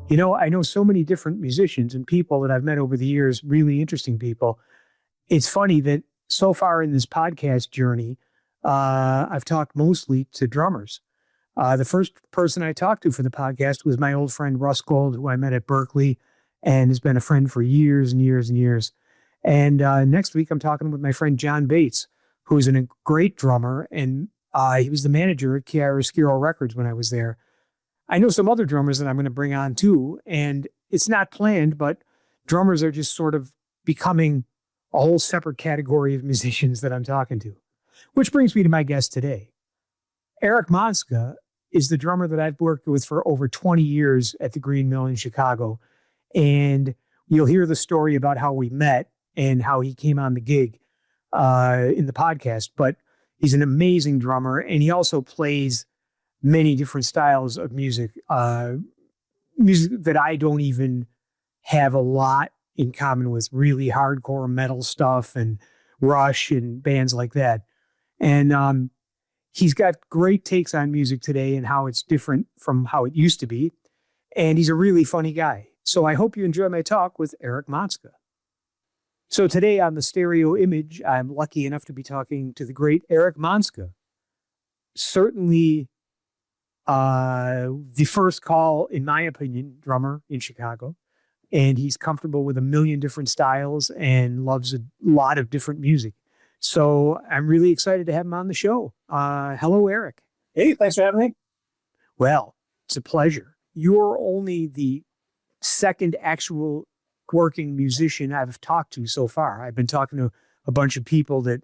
I know so many different musicians and people that I've met over the years, really interesting people. It's funny that so far in this podcast journey, I've talked mostly to drummers. The first person I talked to for the podcast was my old friend Russ Gold, who I met at Berkeley and has been a friend for years and years and years. And next week, I'm talking with my friend John Bates, who's a great drummer. And he was the manager at Chiaroscuro Records when I was there. I know some other drummers that I'm going to bring on too. And it's not planned, but drummers are just sort of becoming a whole separate category of musicians that I'm talking to. Which brings me to my guest today. Eric Montzka is the drummer that I've worked with for over 20 years at the Green Mill in Chicago. And you'll hear the story about how we met and how he came on the gig in the podcast. But he's an amazing drummer, and he also plays many different styles of music, music that I don't even have a lot in common with, really hardcore metal stuff and Rush and bands like that. And he's got great takes on music today and how it's different from how it used to be. And he's a really funny guy. So I hope you enjoy my talk with Eric Montzka. So today on the Stereo Image, I'm lucky enough to be talking to the great Eric Montzka. Certainly the first call, in my opinion, drummer in Chicago. And he's comfortable with a million different styles and loves a lot of different music. So I'm really excited to have him on the show. Hello, Eric. Hey, thanks for having me. Well, it's a pleasure. You're only the second actual working musician I've talked to so far. I've been talking to a bunch of people that,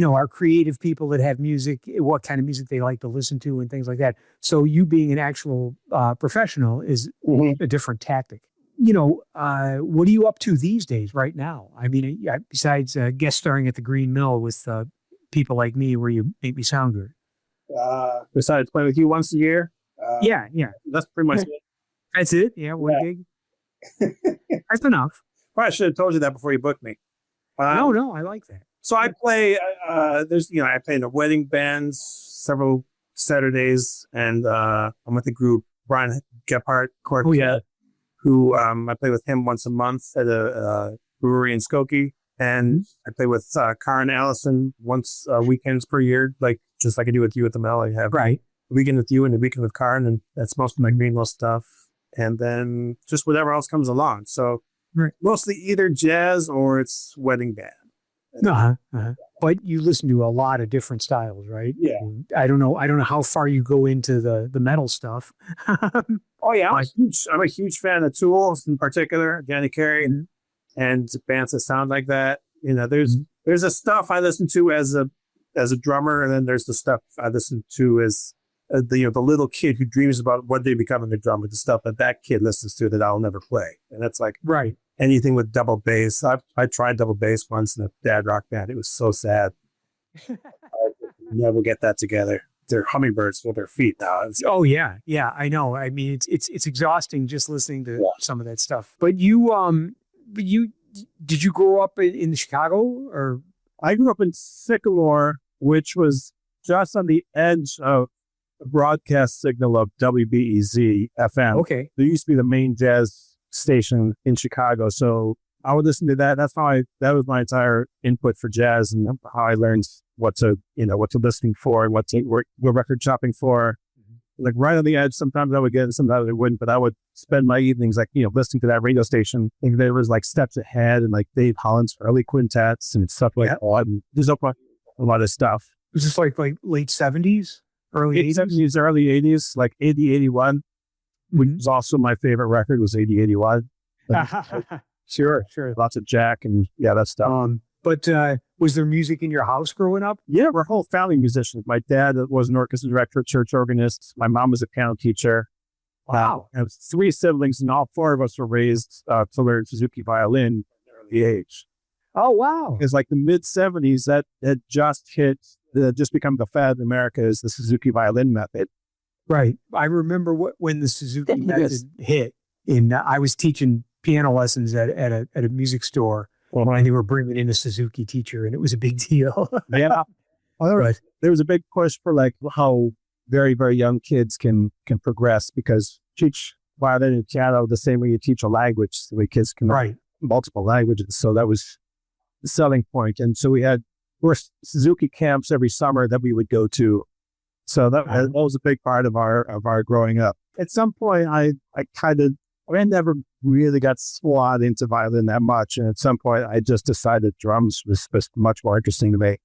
are creative people that have music, what kind of music they like to listen to and things like that. So you being an actual professional is a different tactic. What are you up to these days right now? I mean, besides guest starring at the Green Mill with people like me where you make me sound good. Besides playing with you once a year. Yeah. That's pretty much it. That's it? Yeah, one gig? That's enough. Probably should have told you that before you booked me. No, I like that. So I play, I play in the wedding bands several Saturdays, and I'm with the group Brian Gephardt Quartet, who I play with him once a month at a brewery in Skokie. And I play with Karen Allison once weekends per year, just like I do with you at the Mill. I have a weekend with you and a weekend with Karen, and that's most of my Green Mill stuff. And then just whatever else comes along. So mostly either jazz or it's wedding band. But you listen to a lot of different styles, right? Yeah. I don't know how far you go into the metal stuff. Oh yeah, I'm a huge fan of Tool in particular, Danny Carey, and bands that sound like that. There's a stuff I listen to as a drummer, and then there's the stuff I listen to as the little kid who dreams about one day becoming a drummer. The stuff that kid listens to that I'll never play, and that's like anything with double bass. I tried double bass once in a dad rock band. It was so sad. I never get that together. They're hummingbirds with their feet now. Oh yeah, I know. I mean, it's exhausting just listening to some of that stuff. But you did you grow up in Chicago, or? I grew up in Sycamore, which was just on the edge of the broadcast signal of WBEZ FM. Okay, there used to be the main jazz station in Chicago, so I would listen to that. That was my entire input for jazz, and how I learned what to listening for and what record shopping for. Like right on the edge. Sometimes I would get it, sometimes I wouldn't, but I would spend my evenings listening to that radio station. And there was Steps Ahead and Dave Holland's early quintets and stuff like that. And there's a lot of stuff. Was this like late 70s, early 80s? 70s, early 80s, like 80, 81, which was also my favorite record, was 80, 81. Sure. Lots of Jack and that stuff. But was there music in your house growing up? Yeah, we're a whole family musicians. My dad was an orchestra director, church organist. My mom was a piano teacher. Wow. I have 3 siblings, and all 4 of us were raised to learn Suzuki violin at an early age. Oh, wow. It's like the mid-70s that had just become the fad in America is the Suzuki violin method. Right. I remember when the Suzuki method hit. I was teaching piano lessons at a music store. And they were bringing in a Suzuki teacher, and it was a big deal. Yeah. There was a big push for how very, very young kids can progress, because violin and piano the same way you teach a language, the way kids can learn multiple languages. So that was the selling point. And so we had, of course, Suzuki camps every summer that we would go to. So that was a big part of our growing up. At some point, I never really got swathed into violin that much. And at some point, I just decided drums was much more interesting to me.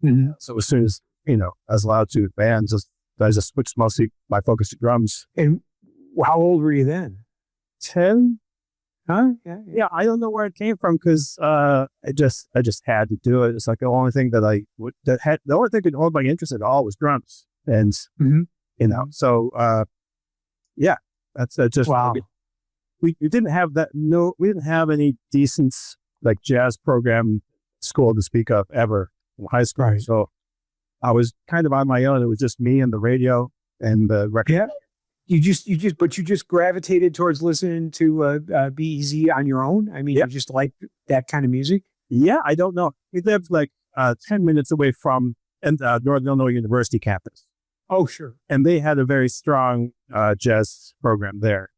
Mm-hmm. So as soon as, I was allowed to bands, I just switched mostly my focus to drums. And how old were you then? 10? Huh? Yeah. I don't know where it came from because I just had to do it. It's like the only thing the only thing that hold my interest at all was drums. And, so, that's just, wow. We didn't have that. No, we didn't have any decent like jazz program school to speak of ever in high school. Right. So I was kind of on my own. It was just me and the radio and the record. Yeah. You just gravitated towards listening to Be Easy on your own. I mean, you just like that kind of music. Yeah. I don't know. We lived like 10 minutes away from Northern Illinois University campus. Oh, sure. And they had a very strong jazz program there.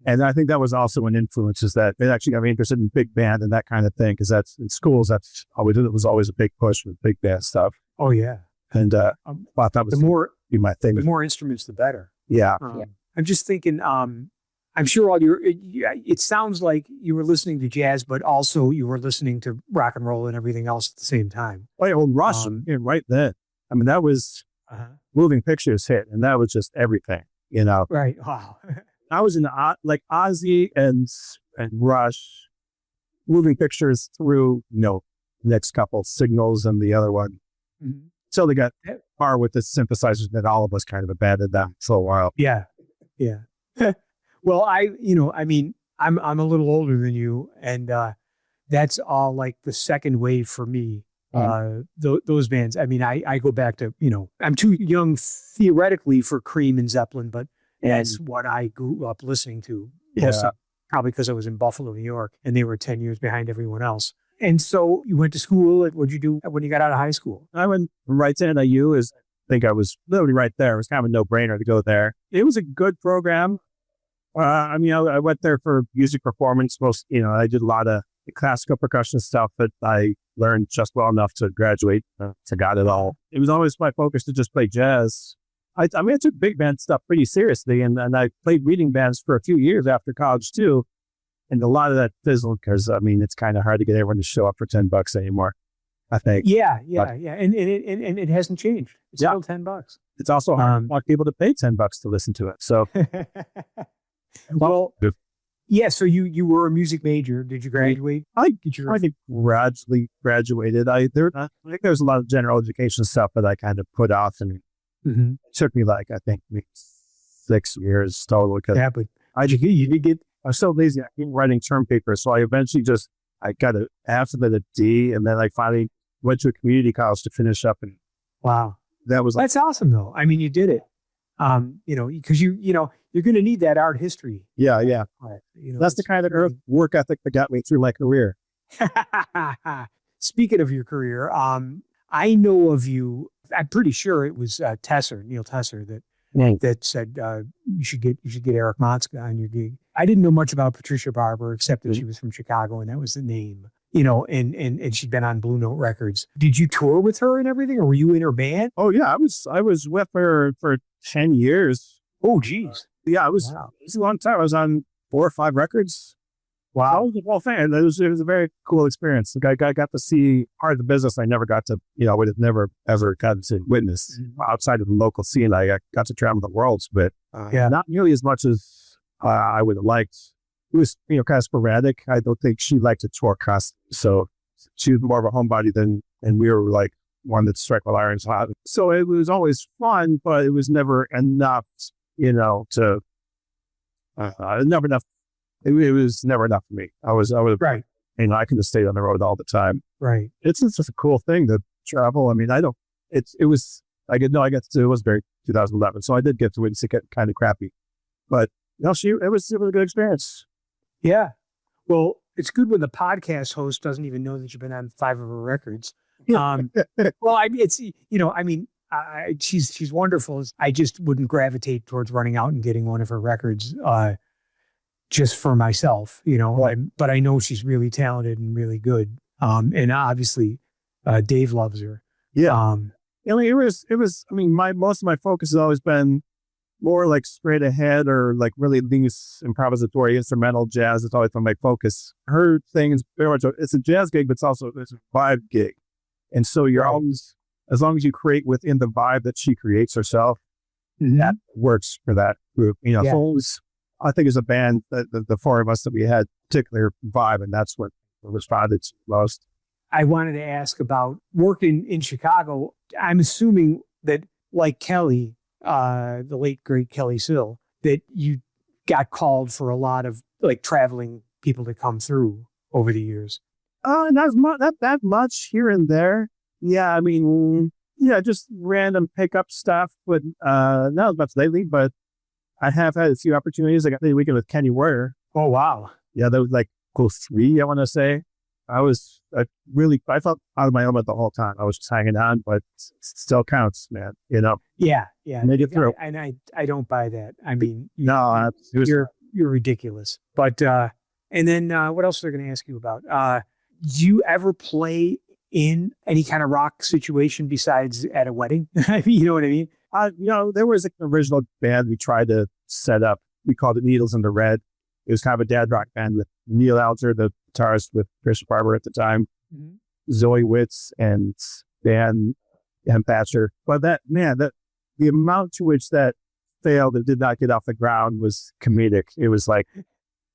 And I think that was also an influence, is that it actually got me interested in big band and that kind of thing. Because that's in schools, that's all we did. It was always a big push with big band stuff. Oh, yeah. And thought that was be my thing. The more instruments, the better. Yeah. I'm just thinking, I'm sure it sounds like you were listening to jazz, but also you were listening to rock and roll and everything else at the same time. Oh, Rush, right then. I mean, that was Moving Pictures hit, and that was just everything, Right. Wow. I was in like Ozzy and Rush, Moving Pictures through, next couple, Signals and the other one. Mm-hmm. So they got far with the synthesizers that all of us kind of abandoned that for a while. Yeah. Yeah. Well, I'm a little older than you, and that's all like the second wave for me. Those bands. I mean, I go back to, I'm too young theoretically for Cream and Zeppelin, but that's what I grew up listening to. Yeah. Probably because I was in Buffalo, New York, and they were 10 years behind everyone else. And so you went to school. What'd you do when you got out of high school? I went right to NIU. I think I was literally right there. It was kind of a no-brainer to go there. It was a good program. I went there for music performance. I did a lot of the classical percussion stuff, but I learned just well enough to graduate, to got it all. It was always my focus to just play jazz. I took big band stuff pretty seriously, and I played reading bands for a few years after college too. And a lot of that fizzled because, it's kind of hard to get everyone to show up for $10 anymore, I think. Yeah. And it hasn't changed. It's still $10. It's also hard to want people to pay $10 to listen to it. So, well, yeah. So you were a music major. Did you graduate? I think gradually graduated. I think there's a lot of general education stuff that I kind of put off, and it took me like, I think, maybe 6 years total. Yeah, but I was so lazy. I keep writing term papers. So I eventually I got an F and then a D, and then I finally went to a community college to finish up. And wow, that's awesome though. I mean, you did it. Because you're going to need that art history. Yeah. That's the kind of work ethic that got me through my career. Speaking of your career, I know of you. I'm pretty sure it was Neil Tesser, that said you should get Eric Montzka on your gig. I didn't know much about Patricia Barber except that she was from Chicago and that was the name. And she'd been on Blue Note Records. Did you tour with her and everything, or were you in her band? Oh yeah, I was with her for 10 years. Oh geez. Yeah, it was a long time. I was on 4 or 5 records. Wow. I was a whole fan. It was a very cool experience. I got to see part of the business I never got to, would have never ever gotten to witness outside of the local scene. I got to travel the world, but not nearly as much as I would have liked. It was, kind of sporadic. I don't think she liked to tour constantly. So she was more of a homebody and we were like one that struck while irons hot. So it was always fun, but it was never enough, to, never enough. It was never enough for me. I was right. I could have stayed on the road all the time. Right. It's just a cool thing to travel. I got to do, it was very 2011. So I did get to witness it get kind of crappy, but it was a good experience. Yeah. Well, it's good when the podcast host doesn't even know that you've been on 5 of her records. Well, she's wonderful. I just wouldn't gravitate towards running out and getting one of her records. just for myself, but I know she's really talented and really good. And obviously, Dave loves her. Yeah. Most of my focus has always been more like straight ahead or like really these improvisatory instrumental jazz. It's always been my focus. Her thing is very much, it's a jazz gig, but it's a vibe gig. And so you're always, as long as you create within the vibe that she creates herself, that works for that group. So it was, I think as a band, the four of us that we had particular vibe, and that's what responded to most. I wanted to ask about working in Chicago. I'm assuming that like Kelly, the late great Kelly Sill, that you got called for a lot of like traveling people to come through over the years. Not that much here and there. Yeah, just random pickup stuff, but not as much lately. But I have had a few opportunities. I got the weekend with Kenny Warrior. Oh wow! Yeah, that was like cool 3. I want to say. I felt out of my element the whole time. I was just hanging on, but it still counts, man. Yeah. Made it through. And I don't buy that. You're ridiculous. But and then what else are they going to ask you about? Do you ever play in any kind of rock situation besides at a wedding? You know what I mean? There was an original band we tried to set up. We called it Needles in the Red. It was kind of a dad rock band with Neil Alger, the guitarist with Chris Barber at the time, Zoe Witz, and Dan Thatcher. But the amount to which that failed and did not get off the ground was comedic. It was like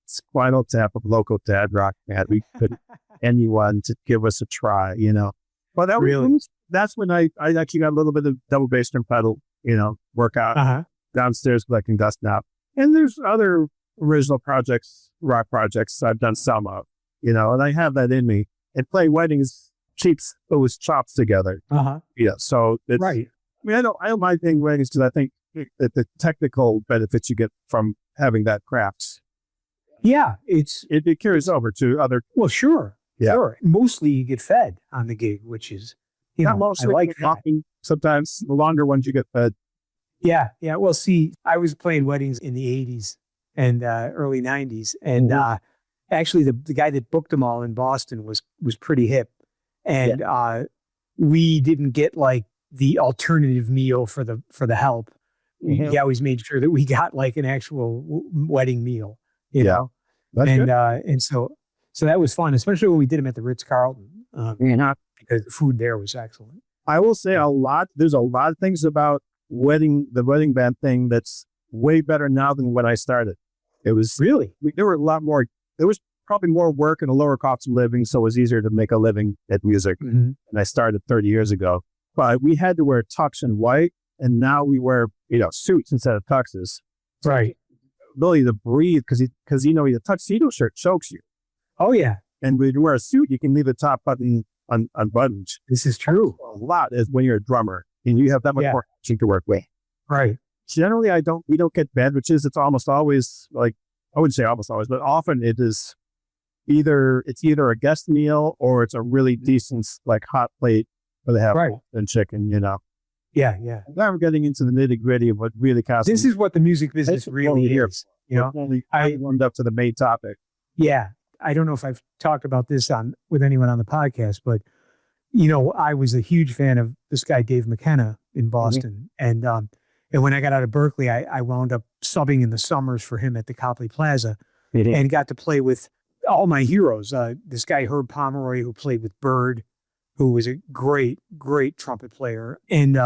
Spinal Tap of local dad rock band. We couldn't anyone to give us a try, But that's when I actually got a little bit of double bass drum pedal, workout downstairs collecting dust now. And there's other original projects, rock projects I've done some of, and I have that in me. And playing weddings keeps those chops together. So it's right. I don't mind playing weddings because I think that the technical benefits you get from having that craft. Yeah, it carries over to other. Well, sure. Yeah. Sure. Mostly you get fed on the gig, which is, not mostly. I like walking. Sometimes the longer ones you get fed. Yeah. Yeah. Well, see, I was playing weddings in the 80s and early 90s. And actually the guy that booked them all in Boston was pretty hip. And we didn't get like the alternative meal for the help. He always made sure that we got like an actual wedding meal, you know? And so that was fun, especially when we did them at the Ritz-Carlton, because the food there was excellent. I will say there's a lot of things about the wedding band thing that's way better now than when I started. It was really, there were a lot more, there was probably more work and a lower cost of living. So it was easier to make a living at music. And I started 30 years ago, but we had to wear tux and white. And now we wear, suits instead of tuxes. Right. Ability to breathe because the tuxedo shirt chokes you. Oh yeah. And when you wear a suit, you can leave the top button unbuttoned. This is true. A lot is when you're a drummer and you have that much more action to work with. Right. Generally, we don't get beverages. It's almost always like, I wouldn't say almost always, but often it is either a guest meal or it's a really decent like hot plate where they have and chicken, Yeah. Now we're getting into the nitty gritty of what really counts. This is what the music business really is. I warmed up to the main topic. Yeah. I don't know if I've talked about this with anyone on the podcast, but I was a huge fan of this guy, Dave McKenna in Boston. And when I got out of Berkeley, I wound up subbing in the summers for him at the Copley Plaza and got to play with all my heroes. This guy, Herb Pomeroy, who played with Bird, who was a great, great trumpet player, and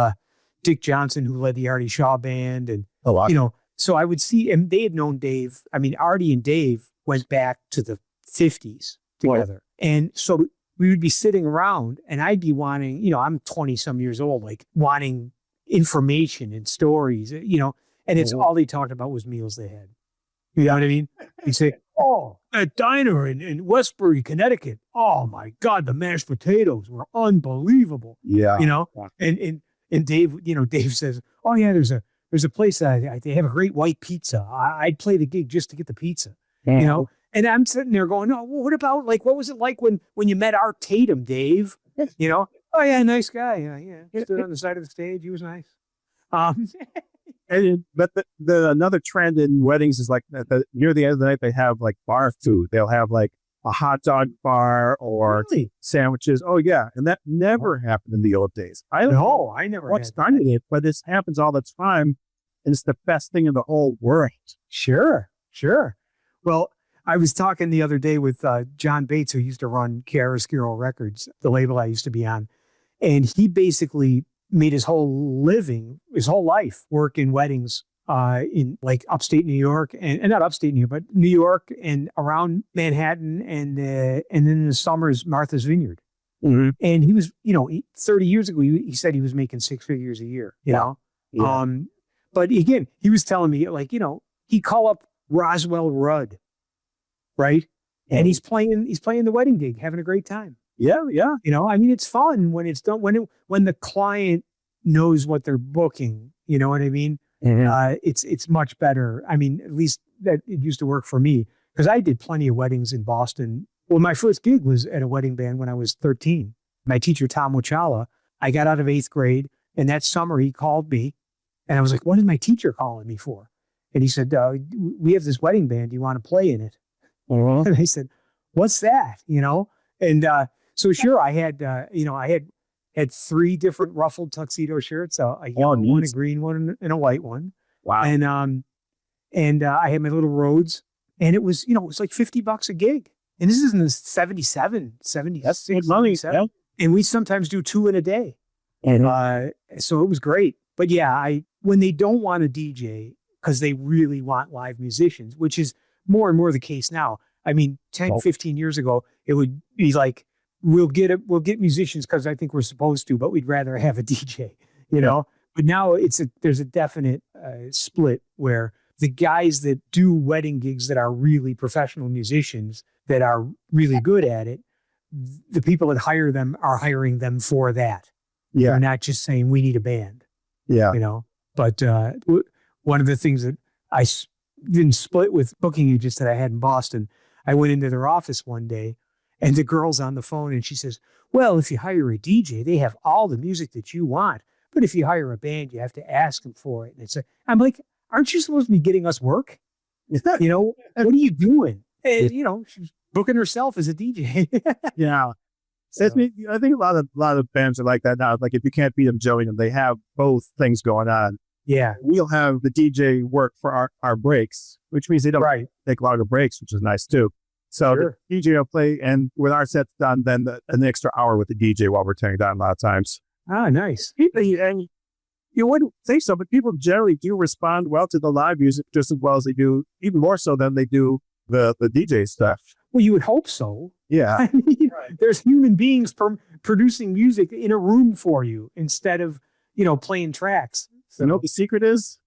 Dick Johnson, who led the Artie Shaw Band. And, so I would see, and they had known Dave. I mean, Artie and Dave went back to the 50s together. And so we would be sitting around and I'd be wanting, I'm 20 some years old, like wanting information and stories, and it's all they talked about was meals they had. You know what I mean? He'd say, that diner in Westbury, Connecticut. Oh my God, the mashed potatoes were unbelievable. Yeah. And Dave, Dave says, oh yeah, there's a place they have a great white pizza. I'd play the gig just to get the pizza, And I'm sitting there going, oh, well, what about what was it like when you met Art Tatum, Dave? Oh yeah, nice guy. Yeah. Stood on the side of the stage. He was nice. But the another trend in weddings is like near the end of the night, they have like bar food. They'll have like a hot dog bar or Really? sandwiches. Oh yeah. And that never happened in the old days. I don't know No, I never what had started that. it, but this happens all the time. And it's the best thing in the whole world. Sure. Well, I was talking the other day with John Bates, who used to run Chiaroscuro Records, the label I used to be on. And he basically made his whole life work in weddings in like upstate New York and not upstate New York, but New York and around Manhattan and then in the summers, Martha's Vineyard. Mm-hmm. And he was, 30 years ago, he said he was making 6 figures a year, you know? Yeah. But again, he was telling me like, he'd call up Roswell Rudd, right? And he's playing the wedding gig, having a great time. Yeah. I mean, it's fun when it's done, when the client knows what they're booking, you know what I mean? Mm-hmm. It's much better. I mean, at least that it used to work for me because I did plenty of weddings in Boston. Well, my first gig was at a wedding band when I was 13. My teacher, Tom Wachala, I got out of 8th grade, and that summer he called me, and I was like, what is my teacher calling me for? And he said, we have this wedding band. Do you want to play in it? Uh-huh. And I said, what's that? And so sure, I had, had 3 different ruffled tuxedo shirts, a yellow one, a green one, and a white one. Wow. And I had my little Rhodes, and it was, it was like $50 a gig. And this is in the 77, 76, That's good money. 77. Yeah. And we sometimes do 2 in a day. Mm-hmm. So it was great. But yeah, when they don't want a DJ because they really want live musicians, which is more and more the case now. I mean, 10, 15 years ago, it would be like, we'll get musicians because I think we're supposed to, but we'd rather have a DJ, you know? But now there's a definite split where the guys that do wedding gigs that are really professional musicians that are really good at it, the people that hire them are hiring them for that. Yeah. They're not just saying we need a band. Yeah. But one of the things that I didn't split with booking agents that I had in Boston, I went into their office one day and the girl's on the phone and she says, well, if you hire a DJ, they have all the music that you want. But if you hire a band, you have to ask them for it. And I'm like, aren't you supposed to be getting us work? What are you doing? And, she's booking herself as a DJ. Yeah. So, I think a lot of bands are like that now. Like if you can't beat them, join them. They have both things going on. Yeah. We'll have the DJ work for our breaks, which means they don't take longer breaks, which is nice too. So the DJ will play, and when our set's done, then an extra hour with the DJ while we're tearing down a lot of times. Ah, nice. And you wouldn't think so, but people generally do respond well to the live music just as well as they do, even more so than they do the DJ stuff. Well, you would hope so. Yeah. I mean, there's human beings producing music in a room for you instead of, playing tracks. So. You know what the secret is?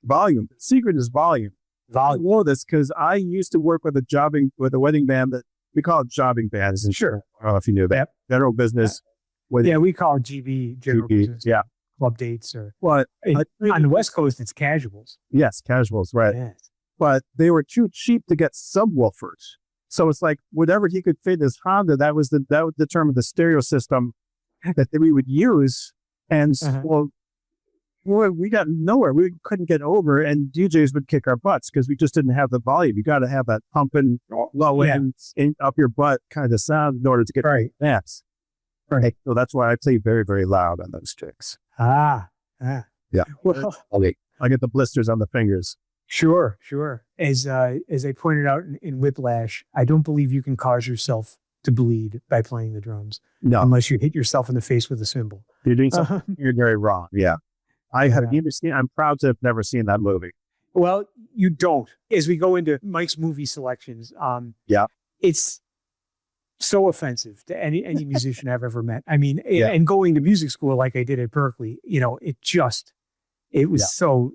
Volume. The secret is volume. I know this because I used to work with a wedding band that we call it jobbing bands. And sure, I don't know if you knew that. General business. Yeah, we call it GB, general business. Yeah. Club dates or on the West Coast, it's casuals. Yes, casuals, right. Yes. But they were too cheap to get subwoofers. So it's like whatever he could fit in his Honda, that would determine the stereo system that we would use. And we got nowhere. We couldn't get over, and DJs would kick our butts because we just didn't have the volume. You got to have that pumping low end up your butt kind of sound in order to get dance. Right. So that's why I play very, very loud on those tricks. Yeah. Well, I get the blisters on the fingers. Sure. As I pointed out in Whiplash, I don't believe you can cause yourself to bleed by playing the drums. No. Unless you hit yourself in the face with a cymbal. You're doing something you're very wrong. Yeah. I'm proud to have never seen that movie. Well, you don't. As we go into Mike's movie selections, it's so offensive to any musician I've ever met. I mean, and going to music school like I did at Berkeley, it's so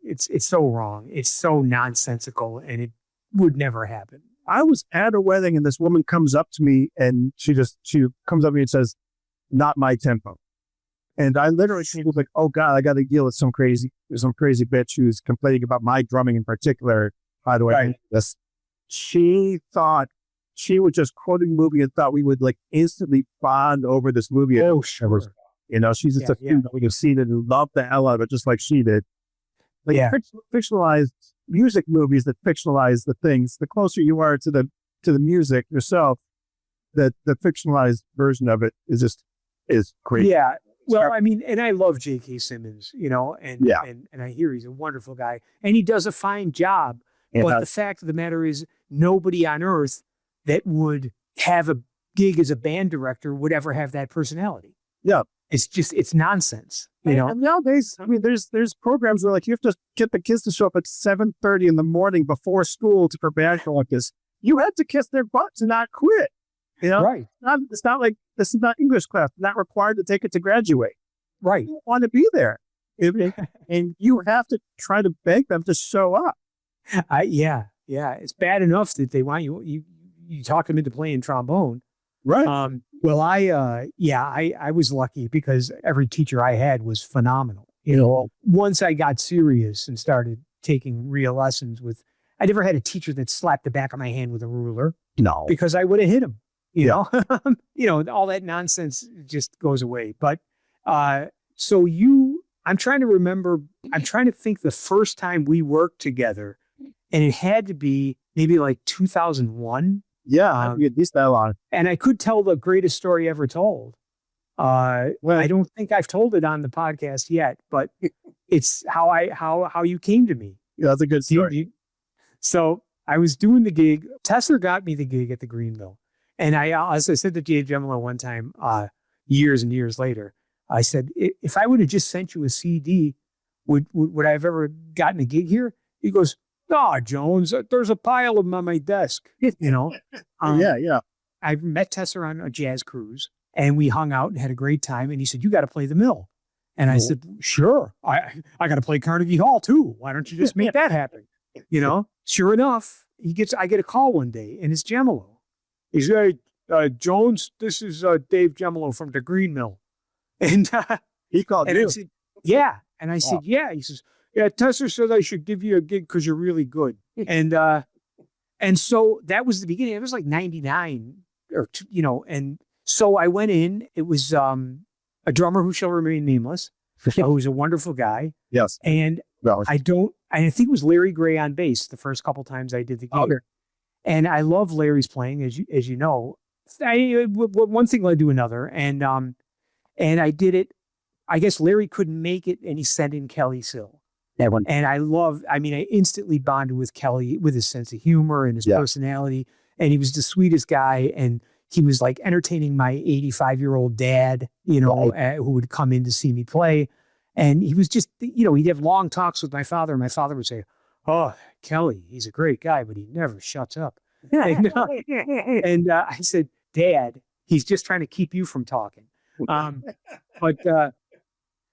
wrong. It's so nonsensical, and it would never happen. I was at a wedding and this woman comes up to me and she comes up to me and says, "Not my tempo." And I literally, she was like, "Oh God, I got to deal with some crazy bitch who's complaining about my drumming in particular. How do I do this?" She thought she was just quoting the movie and thought we would like instantly bond over this movie. Oh, sure. She's just a student that we have seen it and loved the hell out of it, just like she did. Like fictionalized music movies that fictionalize the things. The closer you are to the music yourself, that the fictionalized version of it is great. Yeah. Well, I mean, and I love J.K. Simmons, and I hear he's a wonderful guy and he does a fine job. But the fact of the matter is, nobody on earth that would have a gig as a band director would ever have that personality. Yeah. It's nonsense, And nowadays, I mean, there's programs where like you have to get the kids to show up at 7:30 in the morning before school for band practice. You have to kiss their butts and not quit. Right. It's not like this is not English class. They're not required to take it to graduate. Right. You want to be there. And you have to try to beg them to show up. Yeah. It's bad enough that they want you talk them into playing trombone. Right. Well, I was lucky because every teacher I had was phenomenal. Once I got serious and started taking real lessons I never had a teacher that slapped the back of my hand with a ruler. No. Because I would have hit him. All that nonsense just goes away. But I'm trying to think the first time we worked together, and it had to be maybe like 2001. Yeah, at least that long. And I could tell the greatest story ever told. I don't think I've told it on the podcast yet, but it's how you came to me. Yeah, that's a good story. So I was doing the gig. Tesser got me the gig at the Greenville. And as I said to Dave Gemolo one time, years and years later, I said, if I would have just sent you a CD, would I have ever gotten a gig here? He goes, "No, Jones, there's a pile of them on my desk." Yeah. I met Tesser on a jazz cruise and we hung out and had a great time. And he said, "You got to play the Mill." And I said, "Sure. I got to play Carnegie Hall too. Why don't you just make that happen?" Sure enough, I get a call one day and it's Gemolo. He said, "Hey, Jones, this is Dave Gemolo from the Green Mill." And he called you. I said, "Yeah." And I said, "Yeah." He says, "Yeah, Tesser said I should give you a gig because you're really good." And so that was the beginning. It was like 99 and so I went in. It was a drummer who shall remain nameless, who's a wonderful guy. Yes. And I think it was Larry Gray on bass the first couple times I did the gig. Okay. And I love Larry's playing, as you know. One thing led to another, and I did it. I guess Larry couldn't make it, and he sent in Kelly Sill. And I instantly bonded with Kelly with his sense of humor and his personality. And he was the sweetest guy. And he was like entertaining my 85-year-old dad, who would come in to see me play. And he was just, he'd have long talks with my father. And my father would say, "Oh, Kelly, he's a great guy, but he never shuts up." And I said, "Dad, he's just trying to keep you from talking."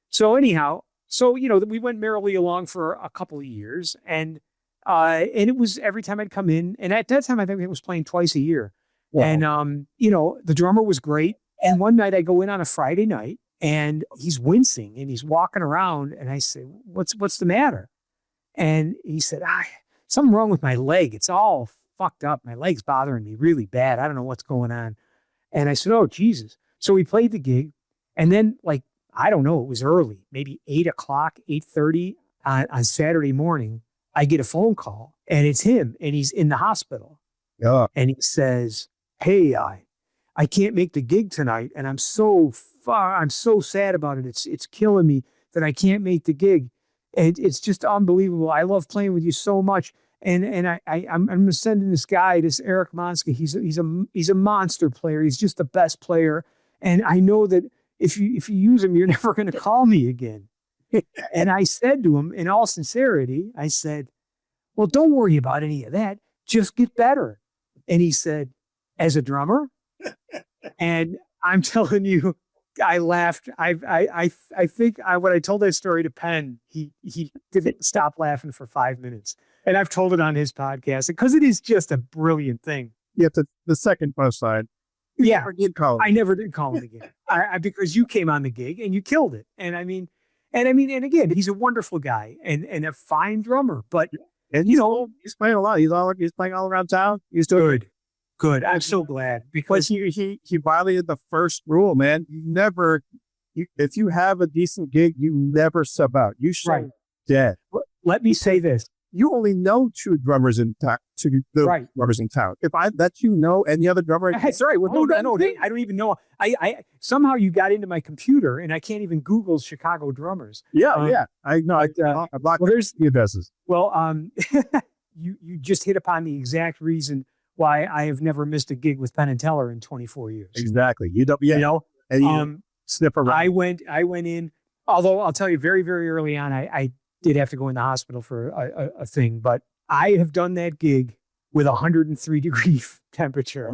So anyhow, we went merrily along for a couple of years, and it was every time I'd come in, and at that time I think it was playing twice a year. Wow. And the drummer was great. And one night I go in on a Friday night, and he's wincing and he's walking around, and I say, "What's the matter?" And he said, "Something wrong with my leg. It's all fucked up. My leg's bothering me really bad. I don't know what's going on." And I said, "Oh, Jesus." So we played the gig, and then I don't know, it was early, maybe 8:00, 8:30 on Saturday morning. I get a phone call, and it's him, and he's in the hospital. Yeah. And he says, "Hey, I can't make the gig tonight, and I'm so sad about it. It's killing me that I can't make the gig. And it's just unbelievable. I love playing with you so much. And I'm sending this guy, this Eric Montzka. He's a monster player. He's just the best player. And I know that if you use him, you're never going to call me again." And I said to him, in all sincerity, I said, "Well, don't worry about any of that. Just get better." And he said, "As a drummer?" And I'm telling you, I laughed. I think when I told that story to Penn, he didn't stop laughing for 5 minutes. And I've told it on his podcast because it is just a brilliant thing. You have the second post side. Yeah, I never did call him again. Because you came on the gig and you killed it. And again, he's a wonderful guy and a fine drummer. But he's playing a lot. He's playing all around town. He's doing good. I'm so glad because he violated the first rule, man. If you have a decent gig, you never sub out. You show dead. let me say this. You only know two drummers in town. Right. Drummers in town. If I let you know any other drummer, Sorry, well, no, I don't even know. I somehow you got into my computer and I can't even Google Chicago drummers. Yeah. I know. I blocked there's the addresses. Well, you just hit upon the exact reason why I have never missed a gig with Penn and Teller in 24 years. Exactly. You don't. Yeah. You know, and you snip around. I went in. Although I'll tell you, very very early on, I did have to go in the hospital for a thing, but I have done that gig with 103-degree temperature.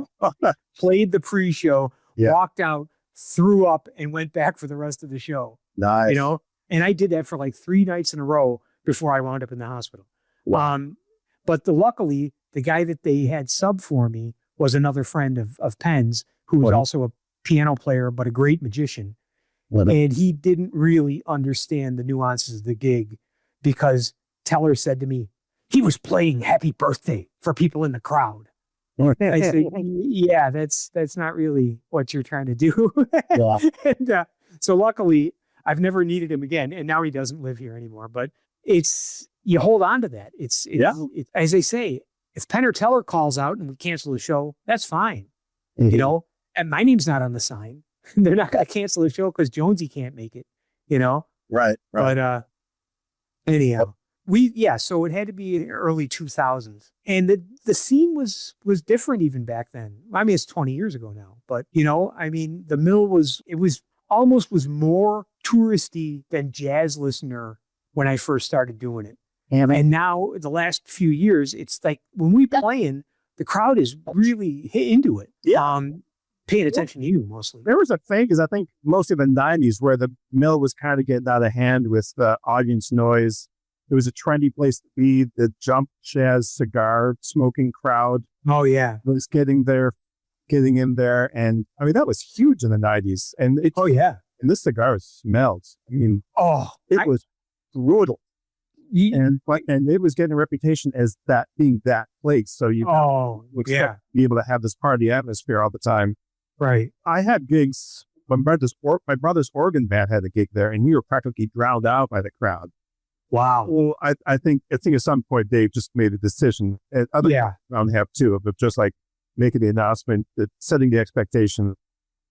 Played the pre-show, walked out, threw up, and went back for the rest of the show. Nice. You know, and I did that for like 3 nights in a row before I wound up in the hospital. Wow. But luckily, the guy that they had sub for me was another friend of Penn's, who was also a piano player, but a great magician. And he didn't really understand the nuances of the gig because Teller said to me, he was playing Happy Birthday for people in the crowd. I said, yeah, that's not really what you're trying to do. And so luckily, I've never needed him again. And now he doesn't live here anymore. But you hold on to that. It's as they say, if Penn or Teller calls out and we cancel the show, that's fine. Mm-hmm. You know, and my name's not on the sign. They're not going to cancel the show because Jonesy can't make it, you know? Right. But anyhow, so it had to be early 2000s. And the scene was different even back then. I mean, it's 20 years ago now. But, you know, I mean, the mill was more touristy than jazz listener when I first started doing it. And now the last few years, it's like when we playing, the crowd is really into it. Yeah. Paying attention to you mostly. There was a thing, because I think most of the 90s where the mill was kind of getting out of hand with the audience noise. It was a trendy place to be. The jump jazz cigar smoking crowd. Oh, yeah. Was getting in there. And I mean, that was huge in the 90s. And and this cigar smelled. I mean, it was brutal. And it was getting a reputation as that being that place. So you would expect to be able to have this party atmosphere all the time. Right. I had gigs. My brother's organ band had a gig there, and we were practically drowned out by the crowd. Wow. Well, I think at some point Dave just made a decision, and other around have too, of just like making the announcement, that setting the expectation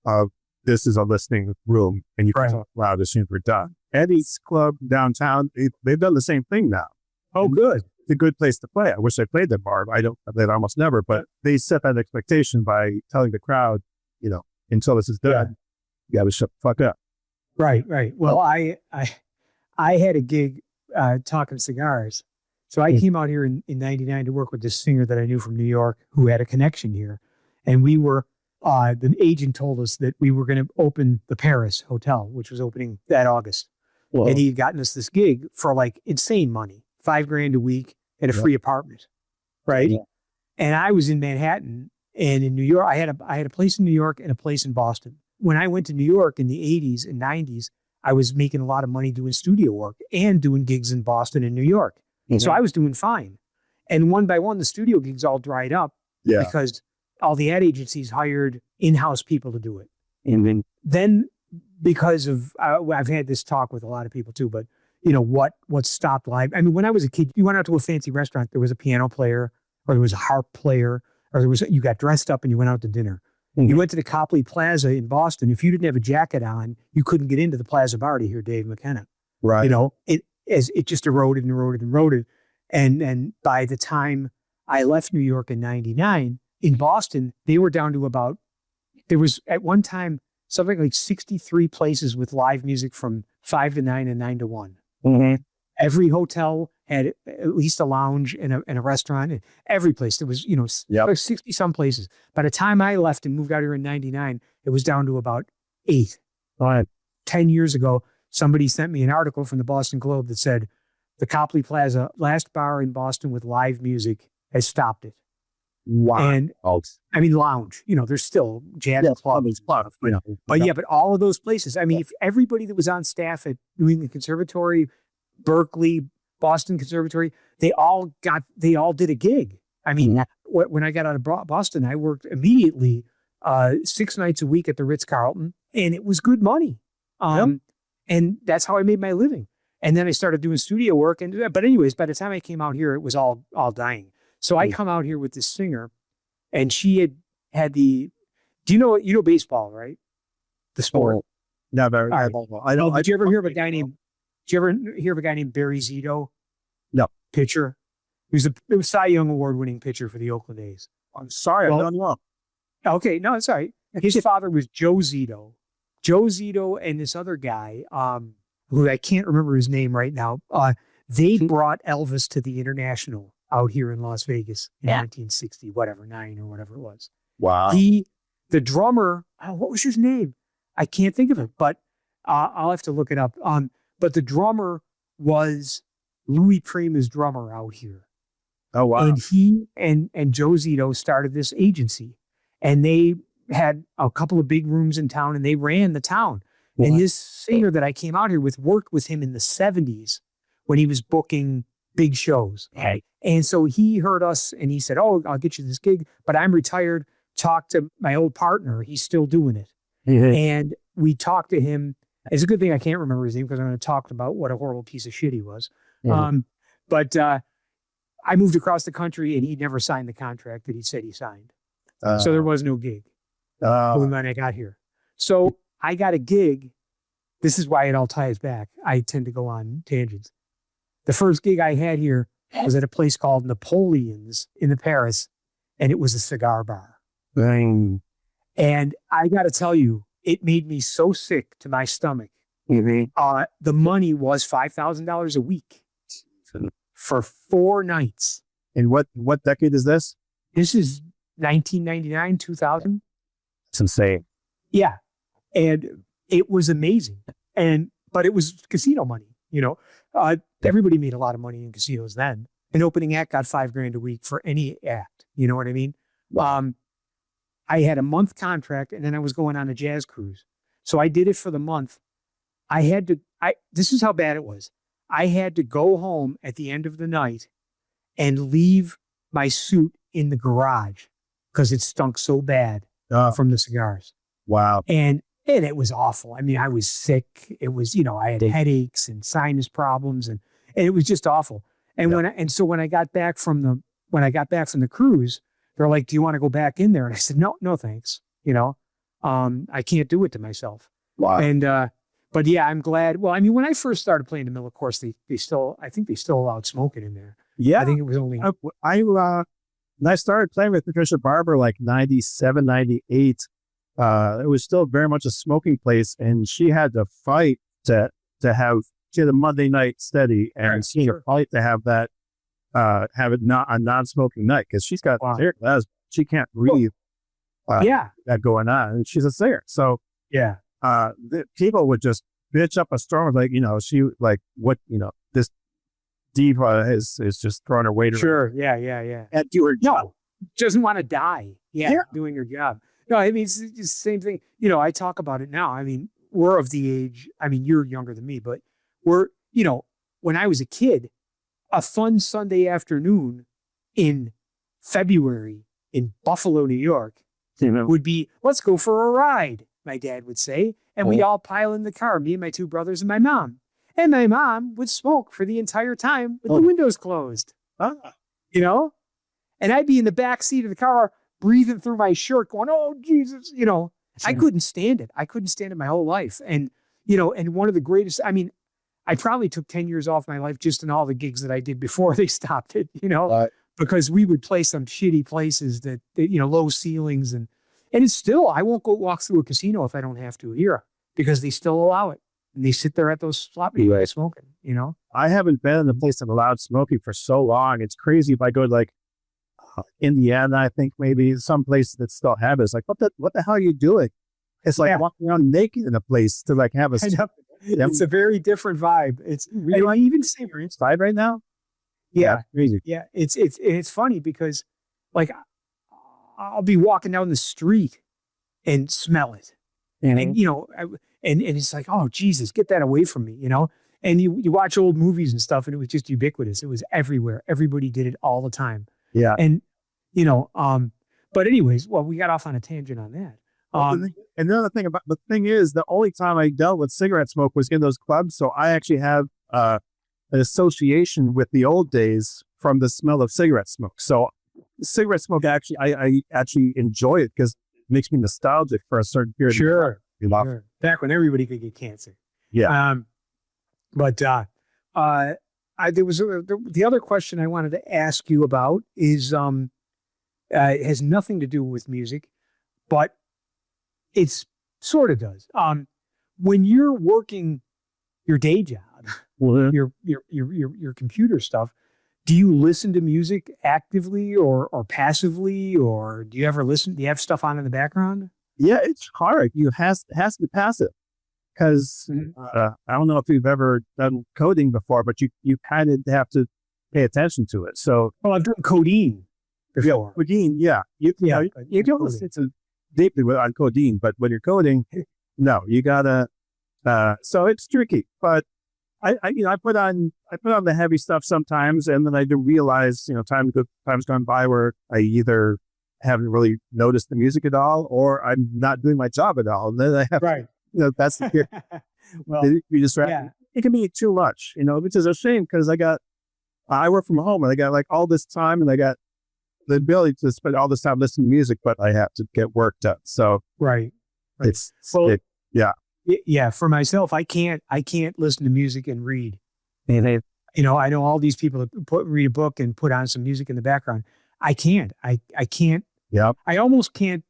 of this is a listening room, and you can talk loud as soon as we're done. Eddie's Club downtown, they've done the same thing now. Oh, good. It's a good place to play. I wish I played that bar. I played almost never, but they set that expectation by telling the crowd, you know, until this is done, you got to shut the fuck up. Right. Well, I had a gig talking cigars. So I came out here in 99 to work with this singer that I knew from New York who had a connection here. And we were, the agent told us that we were going to open the Paris Hotel, which was opening that August. Whoa. And he had gotten us this gig for like insane money, $5,000 a week and a free apartment. Right. Yeah. And I was in Manhattan. And in New York, I had a place in New York and a place in Boston. When I went to New York in the 80s and 90s, I was making a lot of money doing studio work and doing gigs in Boston and New York. Mm-hmm. So I was doing fine. And one by one, the studio gigs all dried up because all the ad agencies hired in-house people to do it. And then because of, I've had this talk with a lot of people too, but you know, what stopped live? I mean, when I was a kid, you went out to a fancy restaurant, there was a piano player or there was a harp player, or you got dressed up and you went out to dinner. Mm-hmm. You went to the Copley Plaza in Boston. If you didn't have a jacket on, you couldn't get into the Plaza Bar to hear Dave McKenna. Right. You know, it just eroded and eroded and eroded. And by the time I left New York in 99, in Boston, they were down to there was at one time something like 63 places with live music from 5 to 9 and 9 to 1. Mm-hmm. Every hotel had at least a lounge and a restaurant. And every place there was, 60 some places. By the time I left and moved out here in 99, it was down to about 8. 10 years ago, somebody sent me an article from the Boston Globe that said the Copley Plaza, last bar in Boston with live music, has stopped it. Wow. And I mean, lounge, there's still jazz clubs, but all of those places, I mean, if everybody that was on staff at New England Conservatory, Berkeley, Boston Conservatory, they all did a gig. I mean, when I got out of Boston, I worked immediately 6 nights a week at the Ritz-Carlton, and it was good money. And that's how I made my living. And then I started doing studio work but anyways, by the time I came out here, it was all dying. So I come out here with this singer, and she had do you know baseball, right? The sport. Never. All right. I don't. Did you ever hear of a guy named Barry Zito? No. Pitcher. It was Cy Young Award-winning pitcher for the Oakland A's. I'm sorry, I don't know. Okay, no, it's all right. His father was Joe Zito. Joe Zito and this other guy, who I can't remember his name right now, they brought Elvis to the International out here in Las Vegas in 1960, whatever, 9 or whatever it was. Wow. The drummer, what was his name? I can't think of it, but I'll have to look it up. But the drummer was Louis Prima's drummer out here. Oh, wow. And he and Joe Zito started this agency, and they had a couple of big rooms in town, and they ran the town. Wow. And this singer that I came out here with worked with him in the 70s when he was booking big shows. Hey. And so he heard us and he said, "Oh, I'll get you this gig, but I'm retired. Talk to my old partner. He's still doing it." Mm-hmm. And we talked to him. It's a good thing I can't remember his name because I'm going to talk about what a horrible piece of shit he was. Mm-hmm. But I moved across the country and he never signed the contract that he said he signed. So there was no gig when I got here. So I got a gig. This is why it all ties back. I tend to go on tangents. The first gig I had here was at a place called Napoleon's in the Paris, and it was a cigar bar. Dang. And I got to tell you, it made me so sick to my stomach. Mm-hmm. The money was $5,000 a week for 4 nights. And what decade is this? This is 1999, 2000. It's insane. Yeah. And it was amazing. But it was casino money, you know. Everybody made a lot of money in casinos then. An opening act got $5,000 a week for any act. You know what I mean? Wow. I had a month contract, and then I was going on a jazz cruise. So I did it for the month. This is how bad it was. I had to go home at the end of the night and leave my suit in the garage because it stunk so bad from the cigars. Wow. And it was awful. I mean, I was sick. It was, I had headaches and sinus problems, and it was just awful. And so when I got back from the cruise, they're like, "Do you want to go back in there?" And I said, "No, thanks. I can't do it to myself." Wow. And but yeah, I'm glad. Well, I mean, when I first started playing the mill, of course, I think they still allowed smoking in there. Yeah, I think it was only. When I started playing with Patricia Barber, like 97, 98. It was still very much a smoking place, and she had to fight to have. She had a Monday night steady, and she had to fight to have that. Have it not a non-smoking night because she's got asthma. She can't breathe. That going on, and she's a singer. So the people would just bitch up a storm like this diva is just throwing her weight around. Sure, yeah. And do her job. No, doesn't want to die. Yeah, doing her job. No, I mean it's the same thing. I talk about it now. I mean, we're of the age. I mean, you're younger than me, but we're when I was a kid. A fun Sunday afternoon in February in Buffalo, New York, would be, "Let's go for a ride," my dad would say. And we all pile in the car, me and my 2 brothers and my mom. And my mom would smoke for the entire time with the windows closed. And I'd be in the back seat of the car, breathing through my shirt, going, "Oh, Jesus," I couldn't stand it. I couldn't stand it my whole life. And, and one of the greatest, I mean, I probably took 10 years off my life just in all the gigs that I did before they stopped it, because we would play some shitty places that low ceilings and it's still, I won't go walk through a casino if I don't have to here because they still allow it. And they sit there at those slot machines smoking, I haven't been in a place that allowed smoking for so long. It's crazy if I go to Indiana, I think maybe some places that still have it. It's like, what the hell are you doing? It's like walking around naked in a place to have a It's a very different vibe. It's really even the same vibe right now. Yeah, crazy. Yeah, it's funny because I'll be walking down the street and smell it, and it's like, "Oh Jesus, get that away from me," And you watch old movies and stuff, and it was just ubiquitous. It was everywhere. Everybody did it all the time. Yeah, and but anyways, well, we got off on a tangent on that. And the thing is, the only time I dealt with cigarette smoke was in those clubs. So I actually have an association with the old days from the smell of cigarette smoke. So cigarette smoke, actually, I actually enjoy it because it makes me nostalgic for a certain period. Sure. Of time. Sure. Back when everybody could get cancer. Yeah. But there was the other question I wanted to ask you about is it has nothing to do with music, but it's sort of does. When you're working your day job, your computer stuff, do you listen to music actively or passively, or do you ever listen? Do you have stuff on in the background? Yeah, it's hard. It has to be passive. Because I don't know if you've ever done coding before, but you kind of have to pay attention to it. So, I've done codeine before. Yeah, codeine, yeah. You don't listen to deeply on codeine, but when you're coding, no, you gotta. So it's tricky. But I put on the heavy stuff sometimes, and then I do realize time's gone by where I either haven't really noticed the music at all, or I'm not doing my job at all, and then I have right. That's the well, be distracted. Yeah. It can be too much, which is a shame because I work from home and I got like all this time and I got the ability to spend all this time listening to music, but I have to get work done. So right. Yeah. For myself, I can't listen to music and read. And I know all these people that read a book and put on some music in the background. I can't. I can't. Yeah. I almost can't.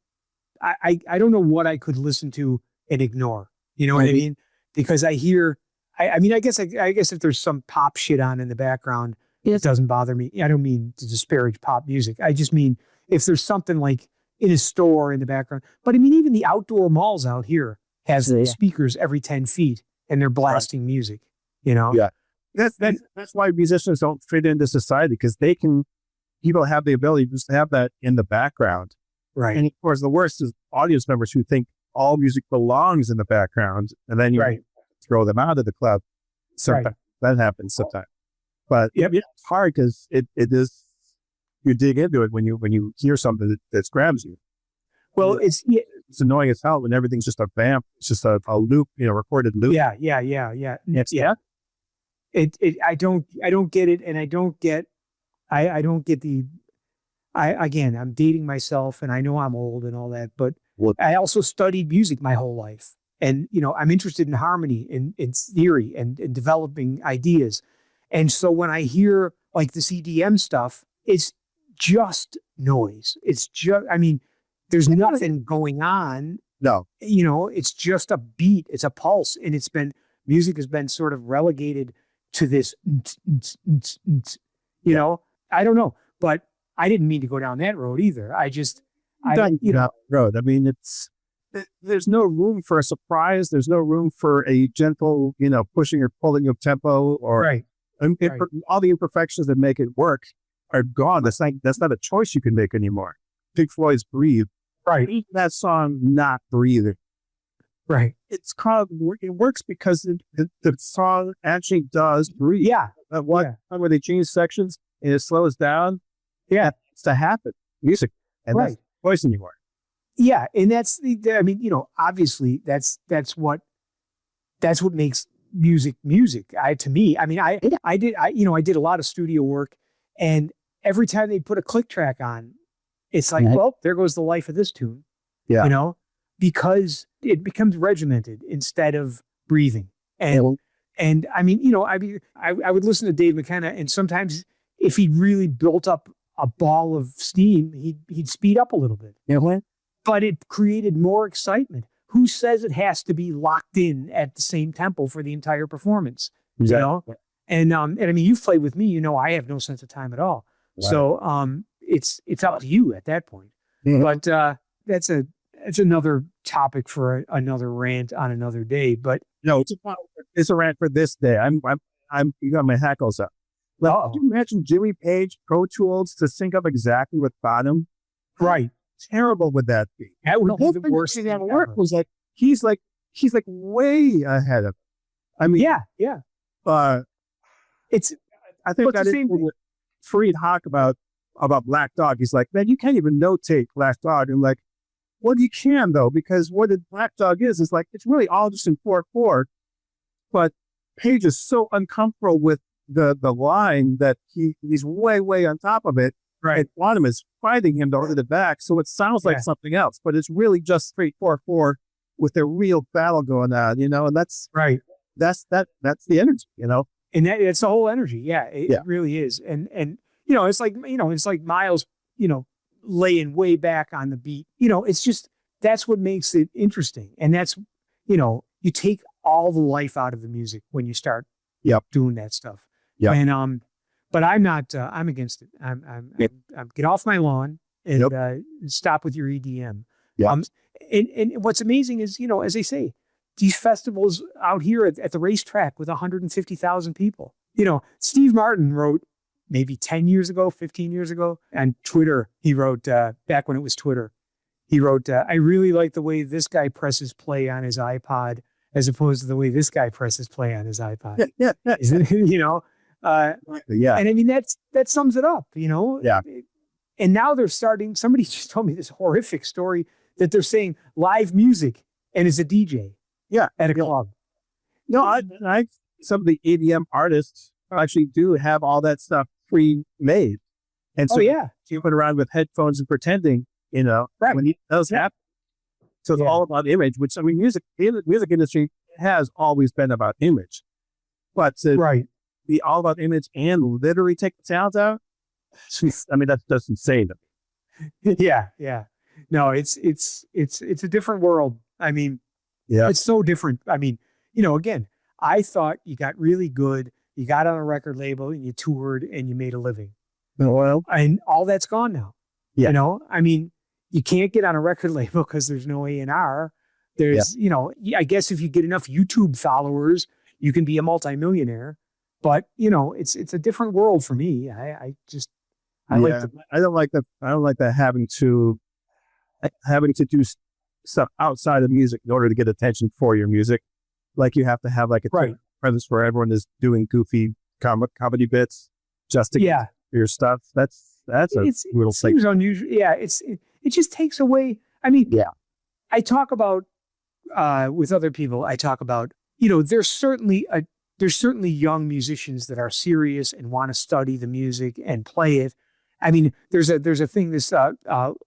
I don't know what I could listen to and ignore, you know what I mean? Because I hear, I guess if there's some pop shit on in the background, it doesn't bother me. I don't mean to disparage pop music. I just mean if there's something like in a store in the background. But I mean, even the outdoor malls out here has speakers every 10 feet and they're blasting music, Yeah. That's why musicians don't fit into society because people have the ability just to have that in the background. Right. And of course, the worst is audience members who think all music belongs in the background, and then you throw them out of the club. Sometimes that happens sometimes, but it's hard because it is, you dig into it when you hear something that grabs you. Well, it's annoying as hell when everything's just a vamp. It's just a loop, recorded loop. Yeah. I don't get it, and I don't get the. Again, I'm dating myself, and I know I'm old and all that, but I also studied music my whole life. And, I'm interested in harmony and theory and developing ideas. And so when I hear like the CDM stuff, it's just noise. It's just, there's nothing going on. No. It's just a beat. It's a pulse. And music has been sort of relegated to this, I don't know, but I didn't mean to go down that road either. Road. There's no room for a surprise. There's no room for a gentle, pushing or pulling of tempo or all the imperfections that make it work are gone. That's not a choice you can make anymore. Pink Floyd's Breathe. Right. That song, not breathing. Right. It works because the song actually does breathe. Yeah. When they change sections and it slows down. Yeah. It's to happen. Music. And that's voice anymore. Yeah. And that's obviously that's what makes music. To me, I did a lot of studio work, and every time they put a click track on, it's like, well, there goes the life of this tune. Yeah. Because it becomes regimented instead of breathing. And I would listen to Dave McKenna, and sometimes if he really built up a ball of steam, he'd speed up a little bit. But it created more excitement. Who says it has to be locked in at the same tempo for the entire performance? Exactly. And you've played with me. I have no sense of time at all. Right. So it's up to you at that point. Mm-hmm. But that's another topic for another rant on another day. But no, it's a rant for this day. You got my hackles up. Can you imagine Jimmy Page Pro Tools to sync up exactly with Bottom? Right. How terrible would that be? That would be the worst thing that work was like he's way ahead of it. Yeah. I think that is what Fareed Hawk about Black Dog. He's like, man, you can't even notate Black Dog. And like, well, you can though, because what the Black Dog is like it's really all just in 4/4, but Page is so uncomfortable with the line that he's way on top of it. Right. And Quantum is fighting him to hold it back. So it sounds like something else, but it's really just straight 4/4 with a real battle going on, and that's right. That's the energy, And it's the whole energy. Yeah, it really is. And it's like Miles, laying way back on the beat. It's just, that's what makes it interesting. And that's, you take all the life out of the music when you start doing that stuff. Yeah. And but I'm not. I'm against it. I'm get off my lawn and stop with your EDM. Yeah. And what's amazing is, as they say, these festivals out here at the racetrack with 150,000 people. Steve Martin wrote maybe 10 years ago, 15 years ago, on Twitter. He wrote back when it was Twitter. He wrote, "I really like the way this guy presses play on his iPod as opposed to the way this guy presses play on his iPod." Yeah. And I mean, that sums it up, Yeah. And now they're starting, somebody just told me this horrific story that they're saying live music and is a DJ at a club. No, I some of the EDM artists actually do have all that stuff pre-made. And so you put around with headphones and pretending, when it does happen. So it's all about image, which, I mean, the music industry has always been about image. But to be all about image and literally take the sounds out, I mean, that's insane. Yeah. No, it's a different world. I mean, it's so different. I mean, again, I thought you got really good, you got on a record label and you toured and you made a living. Well, and all that's gone now. Yeah. I mean, you can't get on a record label because there's no A&R. There's, I guess if you get enough YouTube followers, you can be a multimillionaire. But it's a different world for me. I don't like that having to do stuff outside of music in order to get attention for your music. Like you have to have like a presence for everyone that's doing goofy comedy bits just to get your stuff. That's a little thing. Seems unusual. Yeah, it just takes away. I mean, I talk about with other people. I talk about there's certainly young musicians that are serious and want to study the music and play it. I mean, there's a thing, this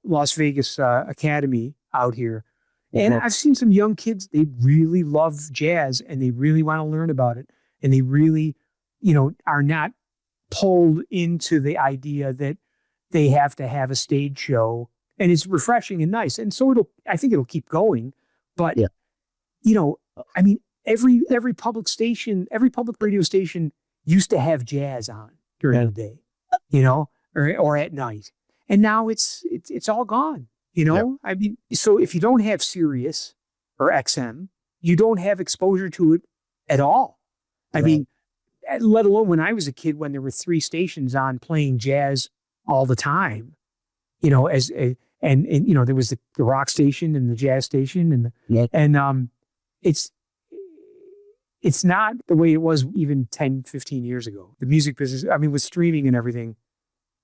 Las Vegas Academy out here. And I've seen some young kids, they really love jazz and they really want to learn about it. And they really, are not pulled into the idea that they have to have a stage show. And it's refreshing and nice. And so I think it'll keep going. But, I mean, every public radio station used to have jazz on during the day, or at night. And now it's all gone. I mean, so if you don't have Sirius or XM, you don't have exposure to it at all. I mean, let alone when I was a kid, when there were 3 stations on playing jazz all the time, and there was the rock station and the jazz station and it's not the way it was even 10, 15 years ago. The music business, I mean, with streaming and everything,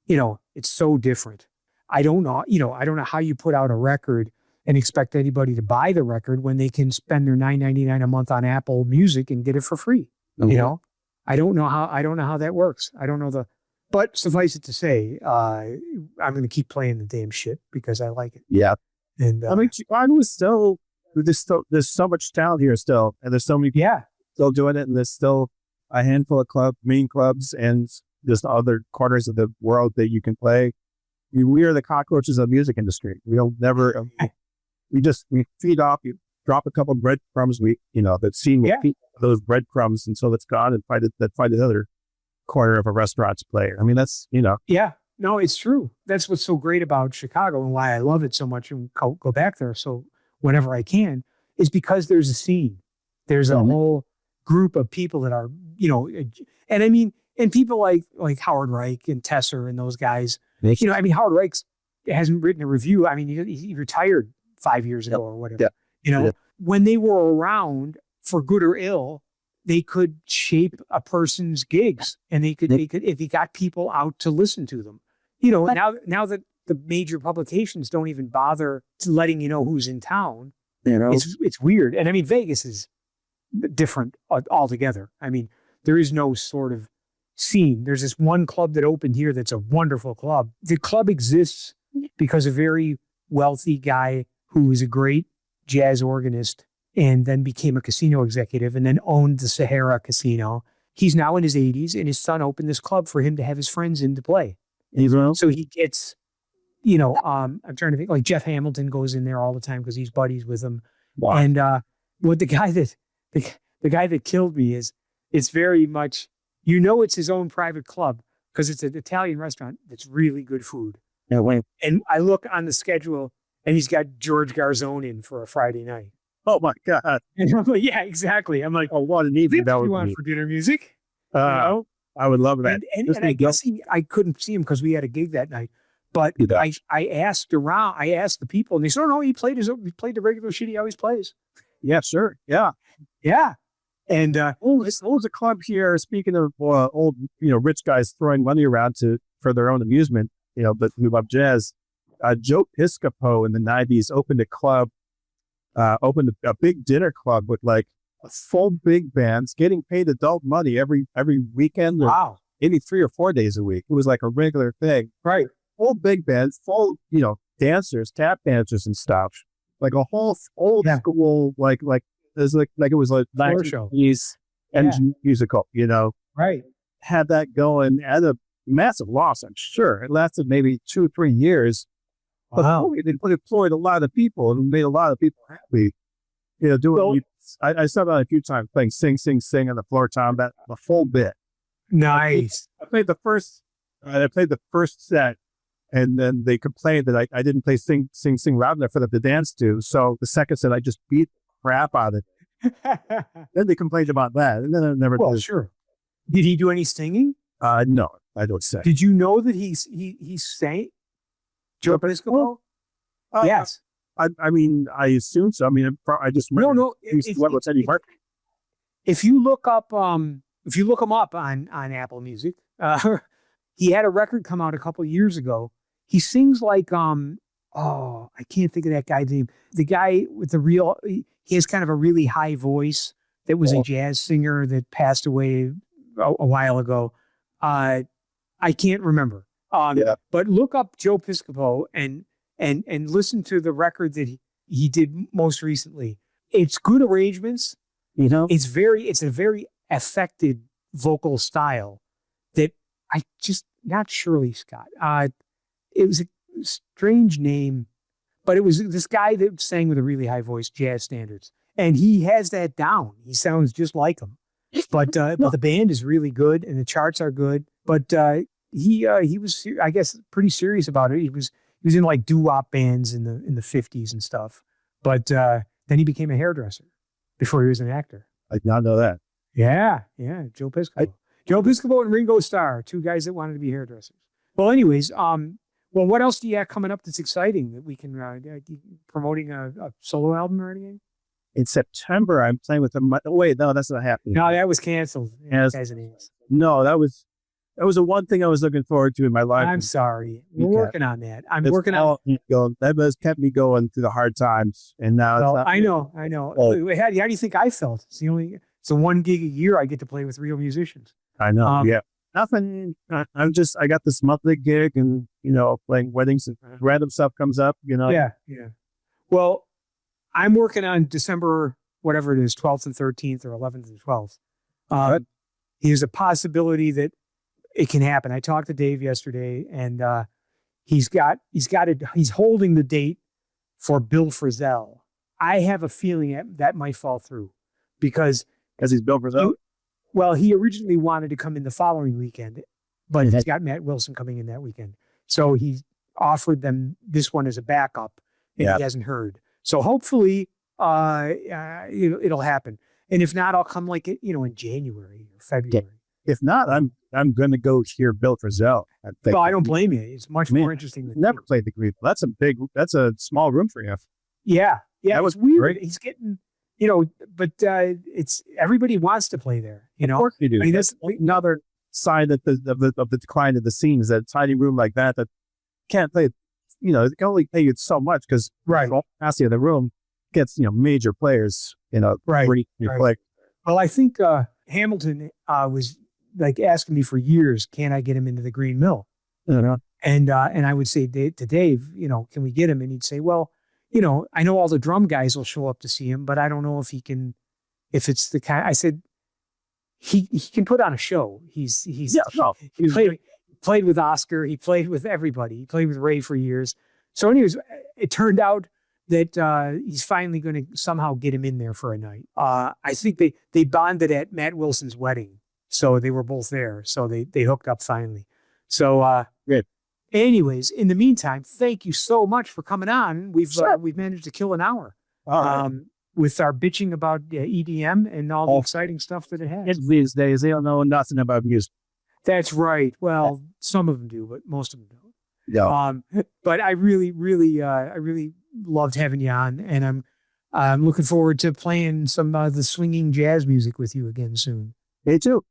it's so different. I don't know how you put out a record and expect anybody to buy the record when they can spend their $9.99 a month on Apple Music and get it for free. Mm-hmm. I don't know how that works. I don't know but suffice it to say, I'm going to keep playing the damn shit because I like it. Yeah. And I mean, Chicago is there's so much talent here still, and there's so many people still doing it, and there's still a handful of main clubs and just other corners of the world that you can play. We are the cockroaches of the music industry. We feed off, you drop a couple of breadcrumbs, that scene will feed those breadcrumbs until it's gone and find another corner of a restaurant to play. I mean, that's, Yeah, no, it's true. That's what's so great about Chicago and why I love it so much and go back there. So whenever I can, is because there's a scene. There's a whole group of people that are, and I mean, and people like Howard Reich and Tesser and those guys, I mean, Howard Reich hasn't written a review. I mean, he retired 5 years ago or whatever. When they were around, for good or ill, they could shape a person's gigs, and they could if he got people out to listen to them. Now that the major publications don't even bother letting you know who's in town, it's weird. And I mean, Vegas is different altogether. I mean, there is no sort of scene. There's this one club that opened here that's a wonderful club. The club exists because a very wealthy guy who was a great jazz organist and then became a casino executive and then owned the Sahara Casino. He's now in his 80s, and his son opened this club for him to have his friends in to play. So he gets, I'm trying to think, like Jeff Hamilton goes in there all the time because he's buddies with him. Wow. And what the guy that killed me is, it's very much, it's his own private club because it's an Italian restaurant that's really good food. Yeah, wait. And I look on the schedule, and he's got George Garzone in for a Friday night. Oh my God. And I'm like, yeah, exactly. I'm like, oh, what an evening that would be. For dinner music? I would love that. And I guess I couldn't see him because we had a gig that night. But I asked around, I asked the people, and they said, oh, no, he played the regular shit he always plays. Yeah, sure. Yeah. Yeah. And there's a club here, speaking of old, rich guys throwing money around for their own amusement, but who love jazz. Joe Piscopo in the 90s opened a club, opened a big dinner club with like a full big bands, getting paid adult money every weekend. Wow. Maybe 3 or 4 days a week. It was like a regular thing. Right. Full big bands, full, dancers, tap dancers and stuff. Like a whole old school, like it was like it was like 1990s engine musical, Right. Had that going at a massive loss, I'm sure. It lasted maybe 2-3 years. Wow. But it employed a lot of people and made a lot of people happy. I saw that a few times playing Sing, Sing, Sing on the floor tom, that the full bit. Nice. I played the first set, and then they complained that I didn't play Sing, Sing, Sing loud enough for them to dance to. So the second set, I just beat the crap out of it. Then they complained about that, and then I never did. Sure. Did he do any singing? No, I don't say. Did you know that he sang? Joe Piscopo? Yes. I mean, I assume so. I mean, I just remember. No. If you look up, if you look him up on Apple Music, he had a record come out a couple of years ago. He sings like, I can't think of that guy's name. The guy with he has kind of a really high voice that was a jazz singer that passed away a while ago. I can't remember. But look up Joe Piscopo and listen to the record that he did most recently. It's good arrangements. It's a very affected vocal style that not Shirley Scott. It was a strange name, but it was this guy that sang with a really high voice, jazz standards. And he has that down. He sounds just like him. But the band is really good and the charts are good. But he was, I guess, pretty serious about it. He was in like doo-wop bands in the 50s and stuff. But then he became a hairdresser before he was an actor. I did not know that. Yeah, Joe Piscopo. Joe Piscopo and Ringo Starr, two guys that wanted to be hairdressers. Well, anyways, what else do you have coming up that's exciting that we can promoting a solo album or anything? In September, I'm playing with them. Wait, no, that's not happening. No, that was canceled. No, that was the one thing I was looking forward to in my life. I'm sorry. We're working on that. That has kept me going through the hard times, and now it's not. I know. How do you think I felt? It's the one gig a year I get to play with real musicians. I know. Nothing. I got this monthly gig, and playing weddings and random stuff comes up. Yeah. Well, I'm working on December, whatever it is, 12th and 13th or 11th and 12th. There's a possibility that it can happen. I talked to Dave yesterday, and he's holding the date for Bill Frisell. I have a feeling that might fall through because he's Bill Frisell. Well, he originally wanted to come in the following weekend, but he's got Matt Wilson coming in that weekend. So he offered them this one as a backup, and he hasn't heard. So hopefully it'll happen. And if not, I'll come in January or February. If not, I'm going to go hear Bill Frisell. Well, I don't blame you. It's much more interesting than never played the Green. That's a small room for you. Yeah. That was weird. Great. He's getting, but it's everybody wants to play there. Of course you do. I mean, that's another sign of the decline of the scene is that tiny room like that can't play. It can only play you so much because the capacity of the room gets major players. Right. Play. Well, I think Hamilton was like asking me for years, can I get him into the Green Mill? And I would say to Dave, can we get him? And he'd say, well, I know all the drum guys will show up to see him, but I don't know if he can, if it's the kind. I said, he can put on a show. He played with Oscar. He played with everybody. He played with Ray for years. So anyways, it turned out that he's finally going to somehow get him in there for a night. I think they bonded at Matt Wilson's wedding. So they were both there. So they hooked up finally. So good. Anyways, in the meantime, thank you so much for coming on. We've managed to kill an hour with our bitching about EDM and all the exciting stuff that it has. These days, they don't know nothing about music. That's right. Well, some of them do, but most of them don't. Yeah. But I really loved having you on, and I'm looking forward to playing some of the swinging jazz music with you again soon. Me too.